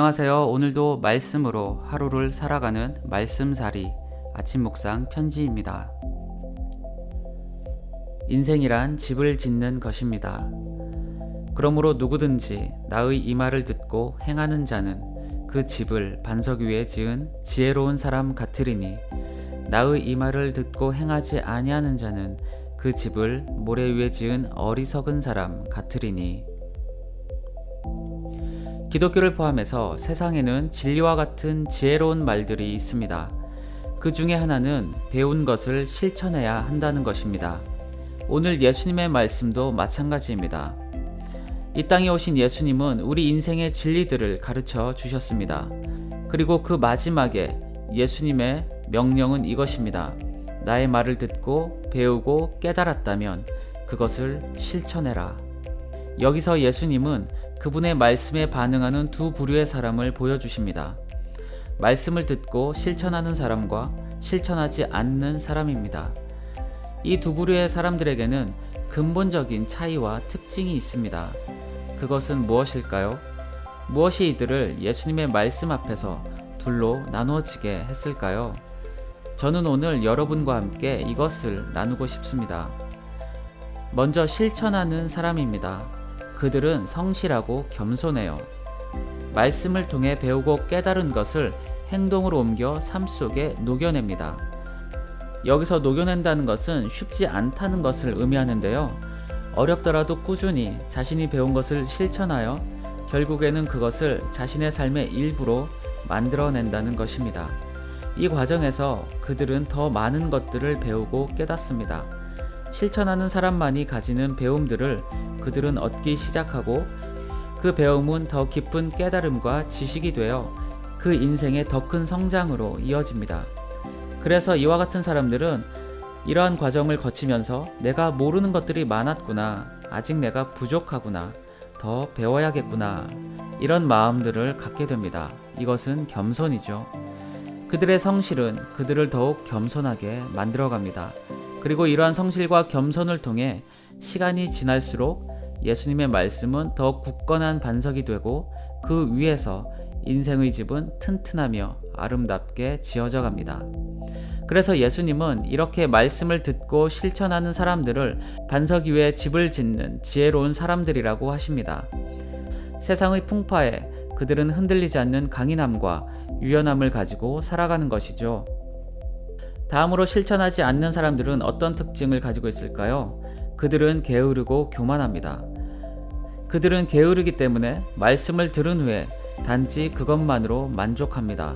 안녕하세요. 오늘도 말씀으로 하루를 살아가는 말씀살이 아침 묵상 편지입니다. 인생이란 집을 짓는 것입니다. 그러므로 누구든지 나의 이 말을 듣고 행하는 자는 그 집을 반석 위에 지은 지혜로운 사람 같으리니 나의 이 말을 듣고 행하지 아니하는 자는 그 집을 모래 위에 지은 어리석은 사람 같으리니. 기독교를 포함해서 세상에는 진리와 같은 지혜로운 말들이 있습니다. 그 중에 하나는 배운 것을 실천해야 한다는 것입니다. 오늘 예수님의 말씀도 마찬가지입니다. 이 땅에 오신 예수님은 우리 인생의 진리들을 가르쳐 주셨습니다. 그리고 그 마지막에 예수님의 명령은 이것입니다. 나의 말을 듣고 배우고 깨달았다면 그것을 실천해라. 여기서 예수님은 그분의 말씀에 반응하는 두 부류의 사람을 보여주십니다. 말씀을 듣고 실천하는 사람과 실천하지 않는 사람입니다. 이 두 부류의 사람들에게는 근본적인 차이와 특징이 있습니다. 그것은 무엇일까요? 무엇이 이들을 예수님의 말씀 앞에서 둘로 나누어지게 했을까요? 저는 오늘 여러분과 함께 이것을 나누고 싶습니다. 먼저 실천하는 사람입니다. 그들은 성실하고 겸손해요. 말씀을 통해 배우고 깨달은 것을 행동으로 옮겨 삶 속에 녹여냅니다. 여기서 녹여낸다는 것은 쉽지 않다는 것을 의미하는데요. 어렵더라도 꾸준히 자신이 배운 것을 실천하여 결국에는 그것을 자신의 삶의 일부로 만들어낸다는 것입니다. 이 과정에서 그들은 더 많은 것들을 배우고 깨닫습니다. 실천하는 사람만이 가지는 배움들을 그들은 얻기 시작하고 그 배움은 더 깊은 깨달음과 지식이 되어 그 인생의 더 큰 성장으로 이어집니다. 그래서 이와 같은 사람들은 이러한 과정을 거치면서 내가 모르는 것들이 많았구나, 아직 내가 부족하구나, 더 배워야겠구나, 이런 마음들을 갖게 됩니다. 이것은 겸손이죠. 그들의 성실은 그들을 더욱 겸손하게 만들어갑니다. 그리고 이러한 성실과 겸손을 통해 시간이 지날수록 예수님의 말씀은 더 굳건한 반석이 되고 그 위에서 인생의 집은 튼튼하며 아름답게 지어져 갑니다. 그래서 예수님은 이렇게 말씀을 듣고 실천하는 사람들을 반석 위에 집을 짓는 지혜로운 사람들이라고 하십니다. 세상의 풍파에 그들은 흔들리지 않는 강인함과 유연함을 가지고 살아가는 것이죠. 다음으로 실천하지 않는 사람들은 어떤 특징을 가지고 있을까요? 그들은 게으르고 교만합니다. 그들은 게으르기 때문에 말씀을 들은 후에 단지 그것만으로 만족합니다.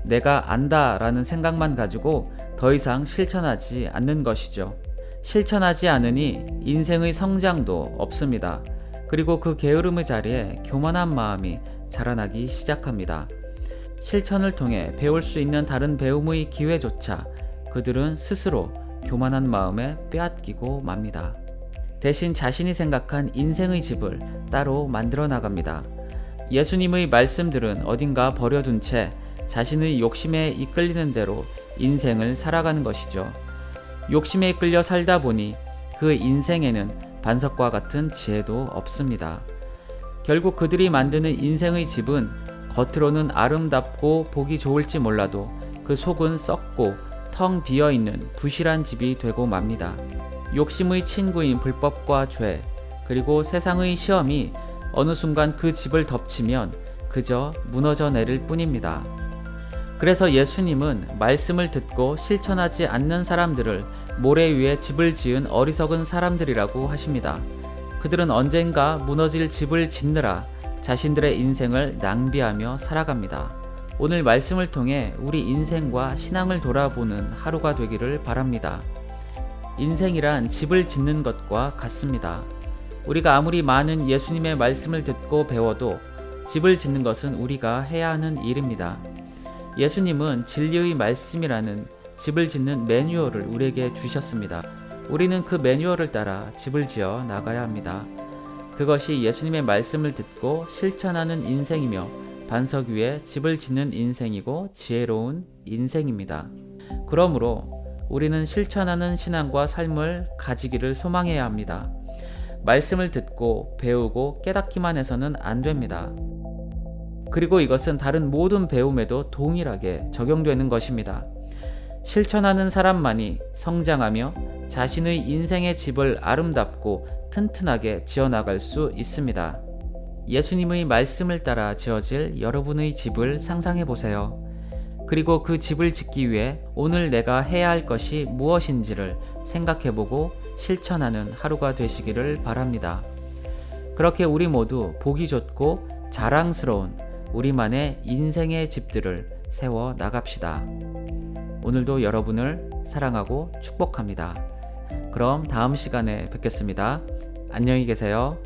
내가 안다라는 생각만 가지고 더 이상 실천하지 않는 것이죠. 실천하지 않으니 인생의 성장도 없습니다. 그리고 그 게으름의 자리에 교만한 마음이 자라나기 시작합니다. 실천을 통해 배울 수 있는 다른 배움의 기회조차 그들은 스스로 교만한 마음에 빼앗기고 맙니다. 대신 자신이 생각한 인생의 집을 따로 만들어 나갑니다. 예수님의 말씀들은 어딘가 버려둔 채 자신의 욕심에 이끌리는 대로 인생을 살아가는 것이죠. 욕심에 이끌려 살다 보니 그 인생에는 반석과 같은 지혜도 없습니다. 결국 그들이 만드는 인생의 집은 겉으로는 아름답고 보기 좋을지 몰라도 그 속은 썩고 텅 비어있는 부실한 집이 되고 맙니다. 욕심의 친구인 불법과 죄, 그리고 세상의 시험이 어느 순간 그 집을 덮치면 그저 무너져 내릴 뿐입니다. 그래서 예수님은 말씀을 듣고 실천하지 않는 사람들을 모래 위에 집을 지은 어리석은 사람들이라고 하십니다. 그들은 언젠가 무너질 집을 짓느라 자신들의 인생을 낭비하며 살아갑니다. 오늘 말씀을 통해 우리 인생과 신앙을 돌아보는 하루가 되기를 바랍니다. 인생이란 집을 짓는 것과 같습니다. 우리가 아무리 많은 예수님의 말씀을 듣고 배워도 집을 짓는 것은 우리가 해야 하는 일입니다. 예수님은 진리의 말씀이라는 집을 짓는 매뉴얼을 우리에게 주셨습니다. 우리는 그 매뉴얼을 따라 집을 지어 나가야 합니다. 그것이 예수님의 말씀을 듣고 실천하는 인생이며 반석 위에 집을 짓는 인생이고 지혜로운 인생입니다. 그러므로 우리는 실천하는 신앙과 삶을 가지기를 소망해야 합니다. 말씀을 듣고 배우고 깨닫기만 해서는 안 됩니다. 그리고 이것은 다른 모든 배움에도 동일하게 적용되는 것입니다. 실천하는 사람만이 성장하며 자신의 인생의 집을 아름답고 튼튼하게 지어나갈 수 있습니다. 예수님의 말씀을 따라 지어질 여러분의 집을 상상해 보세요. 그리고 그 집을 짓기 위해 오늘 내가 해야 할 것이 무엇인지를 생각해 보고 실천하는 하루가 되시기를 바랍니다. 그렇게 우리 모두 보기 좋고 자랑스러운 우리만의 인생의 집들을 세워 나갑시다. 오늘도 여러분을 사랑하고 축복합니다. 그럼 다음 시간에 뵙겠습니다. 안녕히 계세요.